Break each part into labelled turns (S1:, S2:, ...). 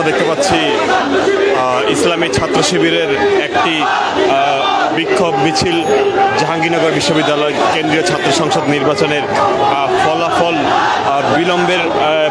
S1: আমরা দেখতে পাচ্ছি ইসলামী ছাত্র শিবিরের একটি বিক্ষোভ মিছিল জাহাঙ্গীরনগর বিশ্ববিদ্যালয় কেন্দ্রীয় ছাত্র সংসদ নির্বাচনের ফলাফল বিলম্বের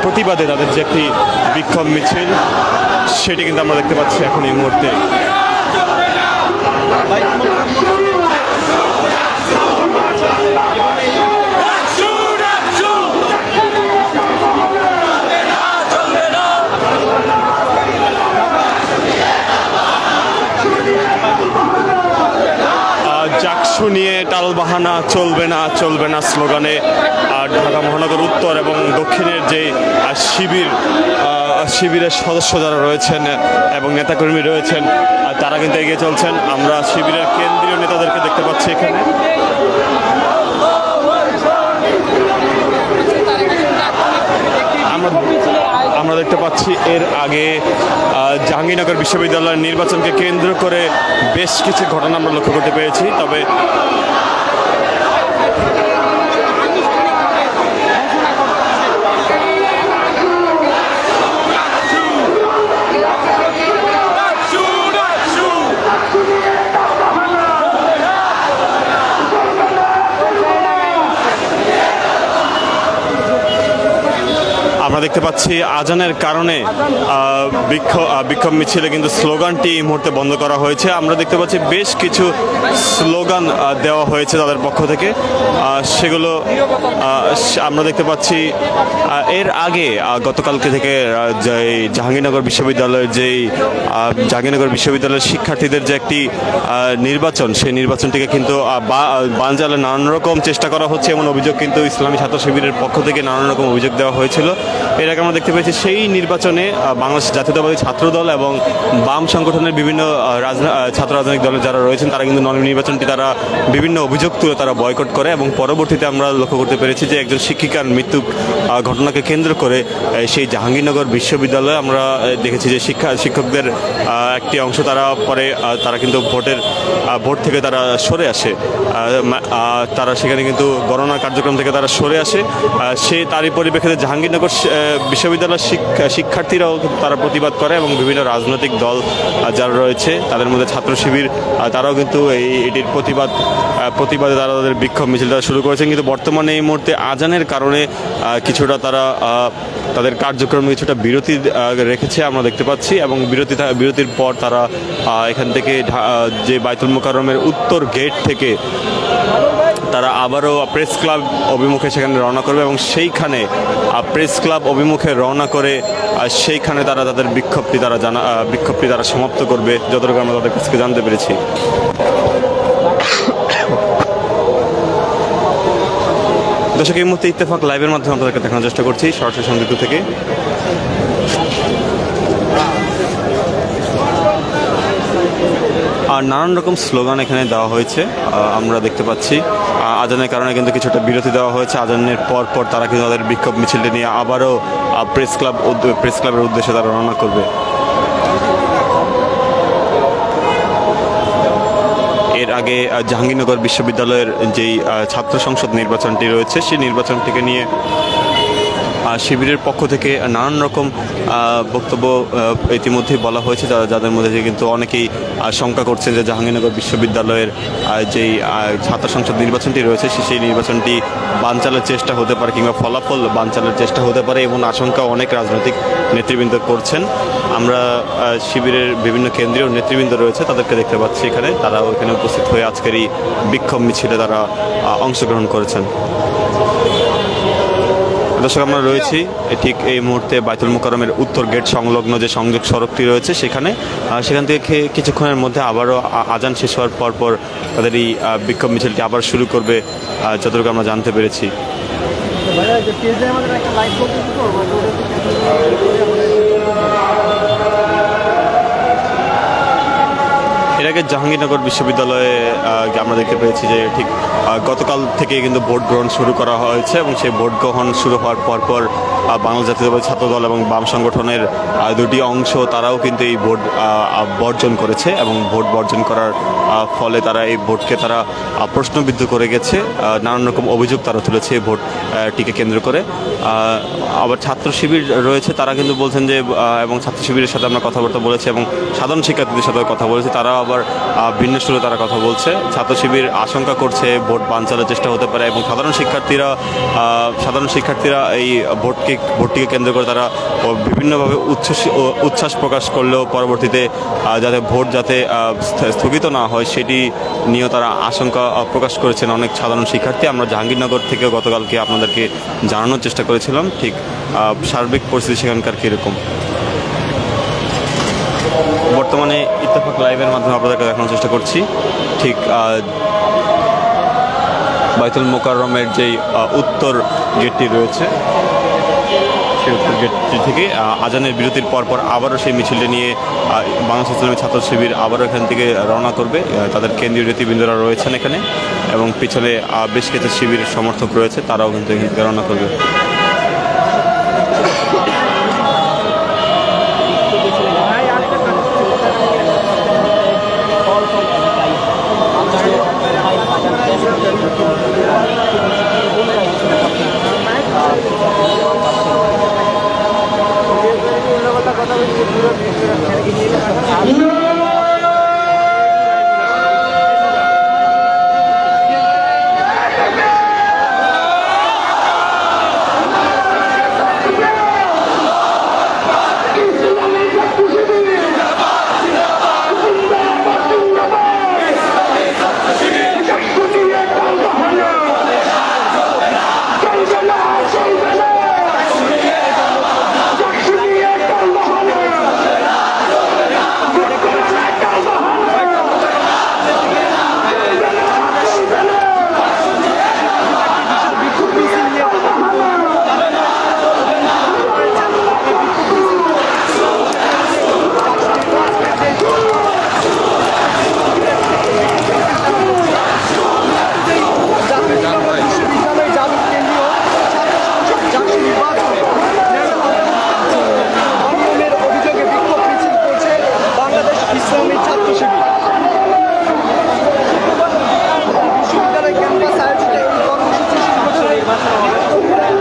S1: প্রতিবাদে তাদের যে একটি বিক্ষোভ মিছিল সেটি কিন্তু আমরা দেখতে পাচ্ছি এখন এই মুহূর্তে। জাকসু নিয়ে টালবাহানা চলবে না চলবে না স্লোগানে ঢাকা মহানগর উত্তর এবং দক্ষিণের যে শিবিরের সদস্য যারা রয়েছেন এবং নেতাকর্মী রয়েছেন তারা কিন্তু এগিয়ে চলছেন। আমরা শিবিরের কেন্দ্রীয় নেতাদেরকে দেখতে পাচ্ছি এখানে। আমরা দেখতে পাচ্ছি এর আগে জাহাঙ্গীরনগর বিশ্ববিদ্যালয়ের নির্বাচনকে কেন্দ্র করে বেশ কিছু ঘটনা আমরা লক্ষ্য করতে পেরেছি। তবে আমরা দেখতে পাচ্ছি আজানের কারণে বিক্ষোভ মিছিলে কিন্তু স্লোগানটি এই মুহূর্তে বন্ধ করা হয়েছে। আমরা দেখতে পাচ্ছি বেশ কিছু স্লোগান দেওয়া হয়েছে তাদের পক্ষ থেকে, সেগুলো আমরা দেখতে পাচ্ছি। এর আগে গতকালকে থেকে জাহাঙ্গীরনগর বিশ্ববিদ্যালয়ের শিক্ষার্থীদের যে একটি নির্বাচন, সেই নির্বাচনটিকে কিন্তু বানচালে নানান রকম চেষ্টা করা হচ্ছে এমন অভিযোগ কিন্তু ইসলামী ছাত্র শিবিরের পক্ষ থেকে নানান রকম অভিযোগ দেওয়া হয়েছিল। এর আগে আমরা দেখতে পেয়েছি সেই নির্বাচনে বাংলাদেশ জাতীয়তাবাদী ছাত্রদল এবং বাম সংগঠনের বিভিন্ন ছাত্র রাজনৈতিক দলের যারা রয়েছেন তারা কিন্তু নির্বাচনটি তারা বিভিন্ন অভিযোগ তুলে তারা বয়কট করে এবং পরবর্তীতে আমরা লক্ষ্য করতে পেরেছি যে একজন শিক্ষিকার মৃত্যু ঘটনাকে কেন্দ্র করে সেই জাহাঙ্গীরনগর বিশ্ববিদ্যালয়ে আমরা দেখেছি যে শিক্ষকদের একটি অংশ তারা কিন্তু ভোট থেকে তারা সরে আসে, তারা সেখানে কিন্তু গণনা কার্যক্রম থেকে তারা সরে আসে। তারই পরিপ্রেক্ষিতে জাহাঙ্গীরনগর বিশ্ববিদ্যালয়ের শিক্ষার্থীরাও তারা প্রতিবাদ করে এবং বিভিন্ন রাজনৈতিক দল যারা রয়েছে তাদের মধ্যে ছাত্র শিবির তারাও কিন্তু এটির প্রতিবাদে তারা তাদের বিক্ষোভ মিছিলটা শুরু করেছেন। কিন্তু বর্তমানে এই মুহূর্তে আজানের কারণে কিছুটা তারা তাদের কার্যক্রম কিছুটা বিরতি রেখেছে আমরা দেখতে পাচ্ছি এবং বিরতির পর তারা এখান থেকে যে বাইতুল মোকাররমের উত্তর গেট থেকে তারা আবারও প্রেস ক্লাব অভিমুখে সেখানে রওনা করবে এবং সেইখানে প্রেস ক্লাব অভিমুখে রওনা করে সেইখানে তারা তাদের বিক্ষোভটি তারা সমাপ্ত করবে, যতটুকু আমরা তাদের কাছ থেকে জানতে পেরেছি। দর্শক, এই মুহূর্তে ইত্তেফাক লাইভের মাধ্যমে আপনাদেরকে দেখানোর চেষ্টা করছি সরাসরি সংযুক্ত থেকে। আর নানান রকম স্লোগান এখানে দেওয়া হয়েছে আমরা দেখতে পাচ্ছি। আজানের কারণে কিন্তু কিছুটা বিরতি দেওয়া হয়েছে। আজানের পর তারা কিন্তু তাদের বিক্ষোভ মিছিলটি নিয়ে আবারও প্রেস ক্লাবের উদ্দেশ্যে তারা রওনা করবে। এর আগে জাহাঙ্গীরনগর বিশ্ববিদ্যালয়ের যেই ছাত্র সংসদ নির্বাচনটি রয়েছে সেই নির্বাচনটিকে নিয়ে শিবিরের পক্ষ থেকে নানান রকম বক্তব্য ইতিমধ্যেই বলা হয়েছে, যাদের মধ্যে কিন্তু অনেকেই শঙ্কা করছেন যে জাহাঙ্গীরনগর বিশ্ববিদ্যালয়ের যেই ছাত্র সংসদ নির্বাচনটি রয়েছে সেই নির্বাচনটি বানচালের চেষ্টা হতে পারে কিংবা ফলাফল বানচালের চেষ্টা হতে পারে এমন আশঙ্কা অনেক রাজনৈতিক নেতৃবৃন্দ করছেন। আমরা শিবিরের বিভিন্ন কেন্দ্রীয় নেতৃবৃন্দ রয়েছে তাদেরকে দেখতে পাচ্ছি এখানে, তারাও এখানে উপস্থিত হয়ে আজকের এই বিক্ষোভ মিছিলে তারা অংশগ্রহণ করেছেন। দর্শক, আমরা রয়েছি ঠিক এই মুহূর্তে বাইতুল মোকাররমের উত্তর গেট সংলগ্ন যে সংযোগ সড়কটি রয়েছে সেখান থেকে কিছুক্ষণের মধ্যে আবারও আজান শেষ হওয়ার পর তাদের এই বিক্ষোভ মিছিলটি আবার শুরু করবে যতটুকু আমরা জানতে পেরেছি। এর আগে জাহাঙ্গীরনগর বিশ্ববিদ্যালয়ে আমরা দেখতে পেয়েছি যে ঠিক গতকাল থেকে কিন্তু ভোট গ্রহণ শুরু করা হয়েছে এবং সেই ভোট গ্রহণ শুরু হওয়ার পর বাংলা জাতীয়তাবাদী ছাত্রদল এবং বাম সংগঠনের দুটি অংশ, তারাও কিন্তু এই ভোট বর্জন করেছে এবং ভোট বর্জন করার ফলে তারা এই ভোটকে তারা প্রশ্নবিদ্ধ করে গেছে। নানান রকম অভিযোগ তারা তুলেছে এই ভোটটিকে কেন্দ্র করে। আবার ছাত্র শিবির রয়েছে, তারা কিন্তু বলছেন যে, এবং ছাত্র শিবিরের সাথে আমরা কথাবার্তা বলেছি এবং সাধারণ শিক্ষার্থীদের সাথে কথা বলেছি, তারা আবার ভিন্ন সুরে তারা কথা বলছে। ছাত্র শিবির আশঙ্কা করছে ভোট বানচালের চেষ্টা হতে পারে এবং সাধারণ শিক্ষার্থীরা এই ভোটটিকে কেন্দ্র করে তারা বিভিন্নভাবে উচ্ছ্বাস প্রকাশ করলেও পরবর্তীতে ভোট যাতে স্থগিত না হয় সেটি নিয়েও তারা আশঙ্কা প্রকাশ করেছেন অনেক সাধারণ শিক্ষার্থী। আমরা জাহাঙ্গীরনগর থেকে গতকালকে আপনাদেরকে জানানোর চেষ্টা করেছিলাম ঠিক সার্বিক পরিস্থিতি সেখানকার কীরকম। বর্তমানে ইত্তেফাক লাইভের মাধ্যমে আপনাদেরকে দেখানোর চেষ্টা করছি ঠিক বাইতুল মোকাররমের যেই উত্তর গেটটি রয়েছে সেই উত্তর গেটটি থেকে আজানের বিরতির পরপর আবারও সেই মিছিলটি নিয়ে বাংলাদেশ ইসলামী ছাত্র শিবির আবারও এখান থেকে রওনা করবে। তাদের কেন্দ্রীয় নেতৃবৃন্দরা রয়েছেন এখানে এবং পিছনে বেশ কিছু শিবির সমর্থক রয়েছে, তারাও কিন্তু এখান থেকে রওনা করবে।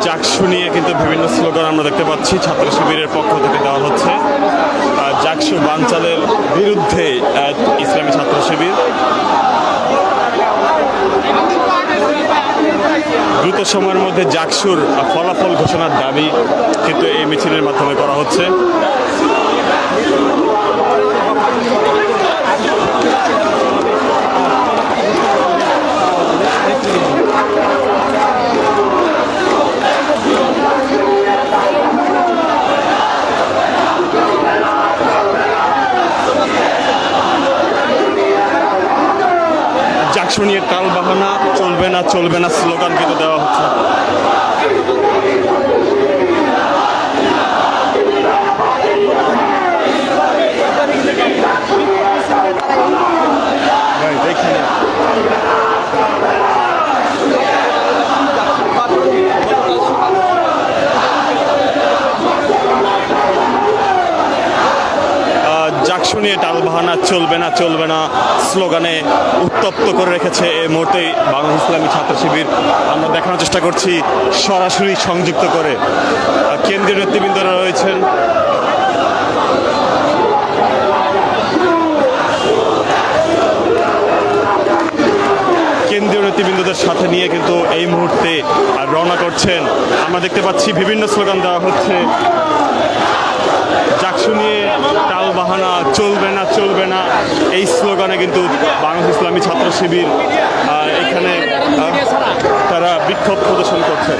S1: জাকসু নিয়ে কিন্তু বিভিন্ন স্লোগান আমরা দেখতে পাচ্ছি ছাত্র শিবিরের পক্ষ থেকে দেওয়া হচ্ছে। জাকসু বানচালের বিরুদ্ধে ইসলামী ছাত্র শিবির দ্রুত সময়ের মধ্যে জাকসুর ফলাফল ঘোষণার দাবি কিন্তু এই মিছিলের মাধ্যমে করা হচ্ছে। জাকসু নিয়ে টালবাহানা চলবে না স্লোগান কিন্তু দেওয়া হচ্ছে। জাকসু নিয়ে টালবাহানা চলবে না স্লোগানে উত্তপ্ত করে রেখেছে এই মুহূর্তে বাংলাদেশ ইসলামী ছাত্র শিবির। আমরা দেখানোর চেষ্টা করছি সরাসরি সংযুক্ত করে কেন্দ্রীয় নেতৃবৃন্দরা রয়েছেন। কেন্দ্রীয় নেতৃবৃন্দদের সাথে নিয়ে কিন্তু এই মুহূর্তে রওনা করছেন। আমরা দেখতে পাচ্ছি বিভিন্ন স্লোগান দেওয়া হচ্ছে। জাকসু নিয়ে টালবাহানা চলবে না এই স্লোগানে কিন্তু বাংলাদেশ ইসলামী ছাত্র শিবির এখানে তারা বিক্ষোভ প্রদর্শন করছে।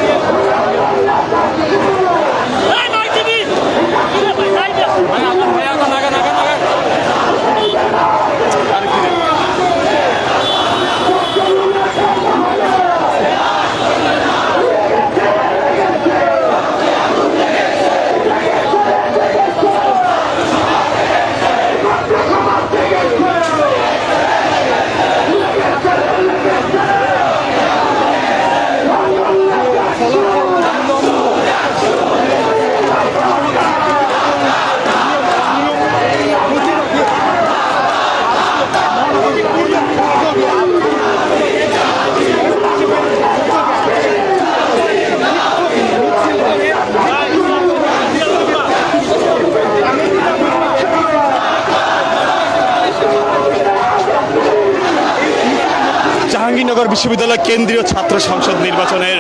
S1: জাহাঙ্গীরনগর বিশ্ববিদ্যালয় কেন্দ্রীয় ছাত্র সংসদ নির্বাচনের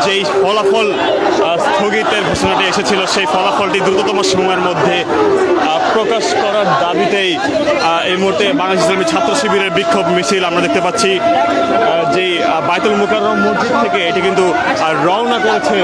S1: যেই ফলাফল স্থগিতের ঘোষণাটি এসেছিল, সেই ফলাফলটি দ্রুততম সময়ের মধ্যে প্রকাশ করার দাবিতেই এই মুহূর্তে বাংলাদেশ ইসলামী ছাত্র শিবিরের বিক্ষোভ মিছিল আমরা দেখতে পাচ্ছি। যেই বায়তুল মুকাররম মসজিদ থেকে এটি কিন্তু রওনা করেছে।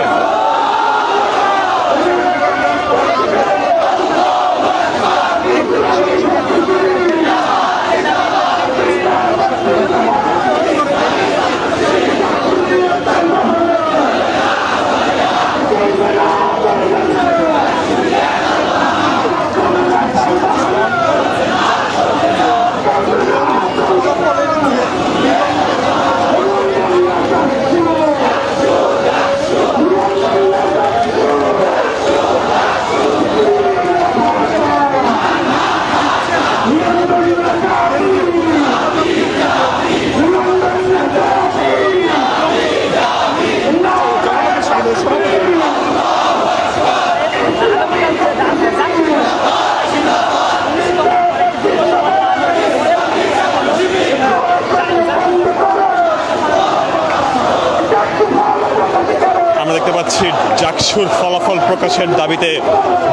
S1: জাকসুর ফলাফল প্রকাশের দাবিতে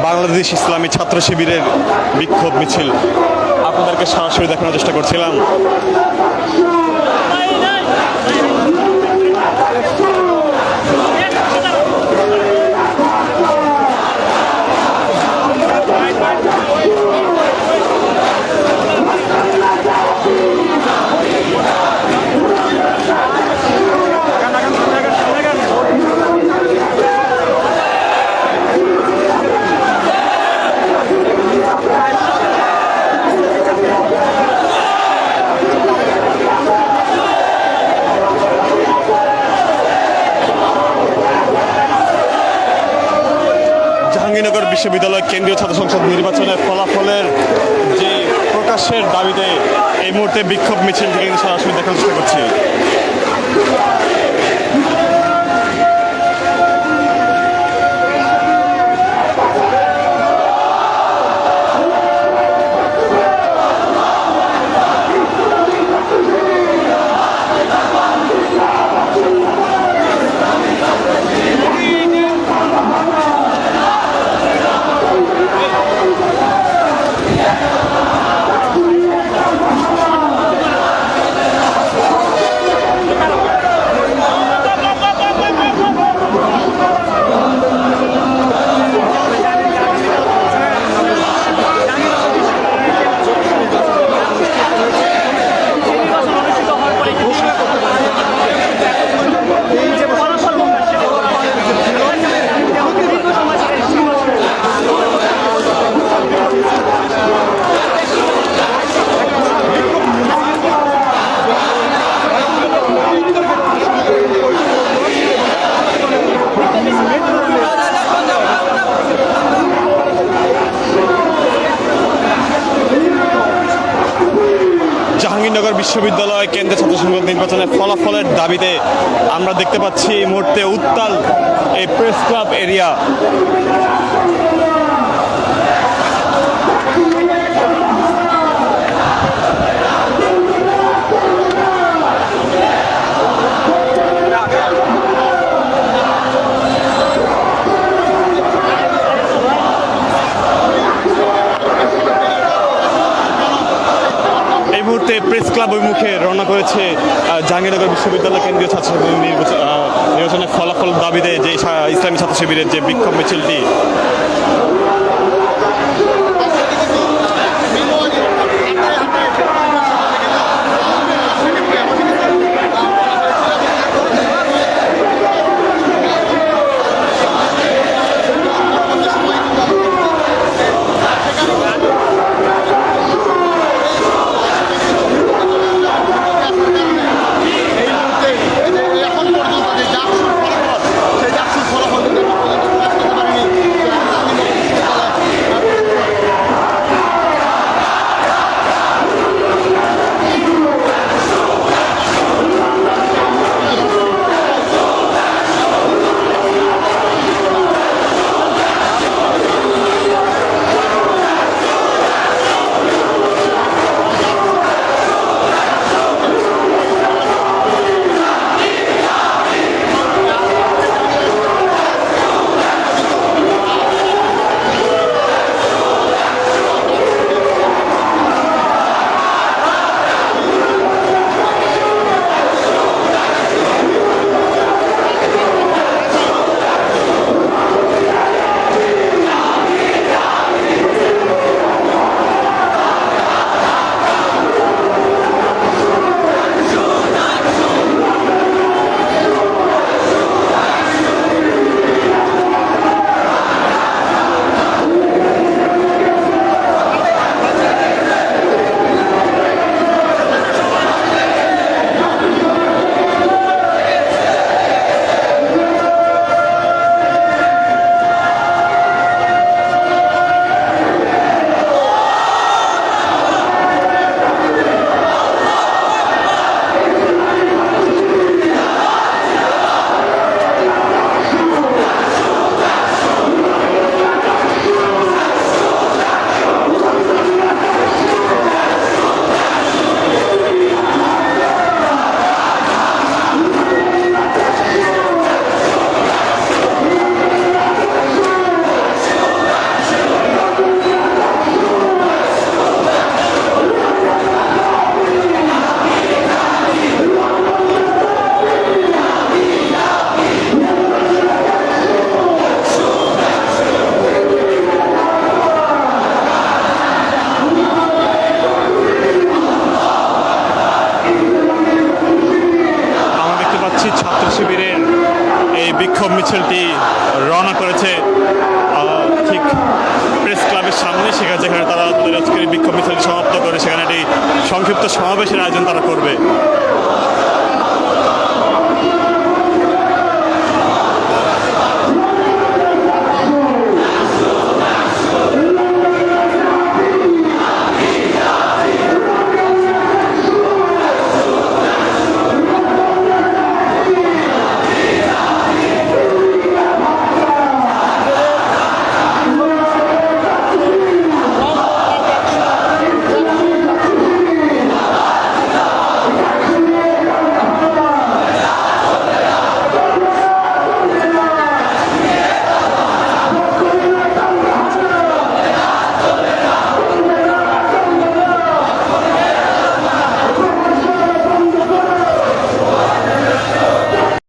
S1: বাংলাদেশ ইসলামী ছাত্র শিবিরের বিক্ষোভ মিছিল আপনাদেরকে সরাসরি দেখানোর চেষ্টা করছিলাম। জাহাঙ্গীরনগর বিশ্ববিদ্যালয় কেন্দ্রীয় ছাত্র সংসদ নির্বাচনের ফলাফলের যে প্রকাশের দাবিতে এই মুহূর্তে বিক্ষোভ মিছিল থেকে সরাসরি দেখার চেষ্টা করছি। জাহাঙ্গীরনগর বিশ্ববিদ্যালয় কেন্দ্রীয় ছাত্র সংসদ নির্বাচনের ফলাফলের দাবিতে আমরা দেখতে পাচ্ছি এই মুহূর্তে উত্তাল এই press club area. Press club অভিমুখে রওনা করেছে জাহাঙ্গীরনগর বিশ্ববিদ্যালয় কেন্দ্রীয় ছাত্র নির্বাচনের ফলাফল দাবিতে যে ইসলামী ছাত্র শিবিরের যে বিক্ষোভ মিছিলটি। তাদের আজকের এই বিক্ষোভ মিছিলটি সমাপ্ত করে সেখানে একটি সংক্ষিপ্ত সমাবেশের আয়োজন তারা করবে।